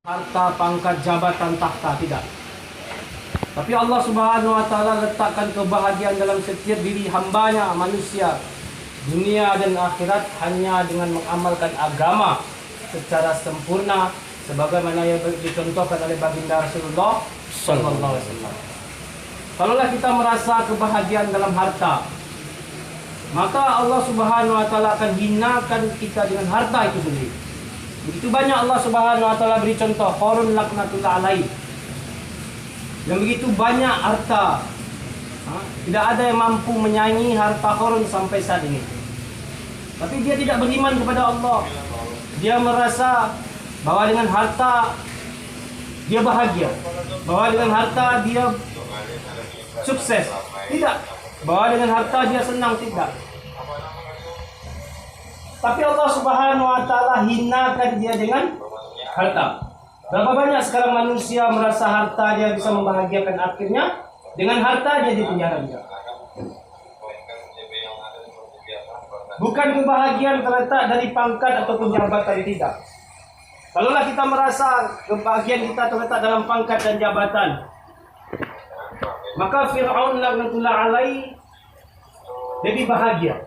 harta, pangkat, jabatan, tahta, tidak. Tapi Allah Subhanahu wa taala letakkan kebahagiaan dalam setiap diri hambanya, manusia, dunia dan akhirat hanya dengan mengamalkan agama secara sempurna sebagaimana yang dicontohkan oleh baginda Rasulullah sallallahu alaihi wasallam. Kalaulah kita merasa kebahagiaan dalam harta, maka Allah Subhanahu wa taala akan hinakan kita dengan harta itu sendiri. Begitu banyak Allah Subhanahu wa taala beri contoh Qarun laknatullah alaih. Yang begitu banyak harta. Tidak ada yang mampu menyaingi harta Qarun sampai saat ini. Tapi dia tidak beriman kepada Allah. Dia merasa bahwa dengan harta dia bahagia. Bahwa dengan harta dia sukses. Tidak. Bahwa dengan harta dia senang. Tidak. Tapi Allah Subhanahu wa taala hinakan dia dengan harta. Berapa banyak sekarang manusia merasa harta dia bisa membahagiakan, akhirnya dengan harta dia di penjara juga. Bukan kebahagiaan terletak dari pangkat ataupun jabatan, tidak. Kalaulah kita merasa kebahagiaan kita terletak dalam pangkat dan jabatan, maka Fir'aun laknatullah alaih lebih bahagia.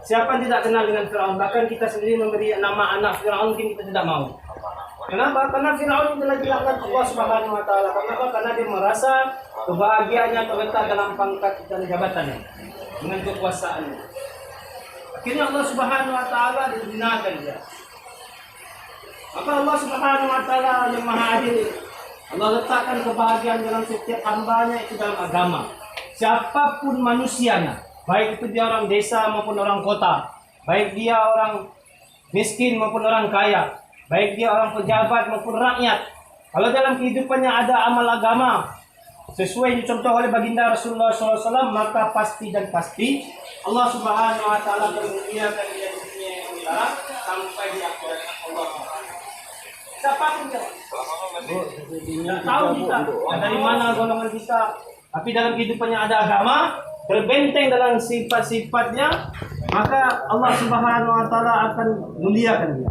Siapa yang tidak kenal dengan Fir'aun? Bahkan kita sendiri memberi nama anak Fir'aun mungkin kita tidak mau. Kenapa? Karena Fir'aun telah dilaknat Allah Subhanahu wa taala. Kenapa? Karena dia merasa kebahagiaannya terletak dalam pangkat dan jabatannya, dengan kekuasaannya. Akhirnya Allah Subhanahu wa taala dihinakan dia. Maka Allah Subhanahu wa taala yang Maha Adil, Allah letakkan kebahagiaan dalam setiap hambanya itu dalam agama. Siapapun manusianya, baik itu dia orang desa maupun orang kota, baik dia orang miskin maupun orang kaya, baik dia orang pejabat maupun rakyat, kalau dalam kehidupannya ada amal agama sesuai dicontoh oleh baginda Rasulullah SAW, maka pasti dan pasti Allah Subhanahu wa taala akan memuliakan dia di dunia yang akhirat sampai di akhirat Allah. Siapapun dia, tahu kita dari mana golongan kita, tapi dalam kehidupannya ada agama, berbenteng dalam sifat-sifatnya, maka Allah Subhanahu wa taala akan muliakan dia.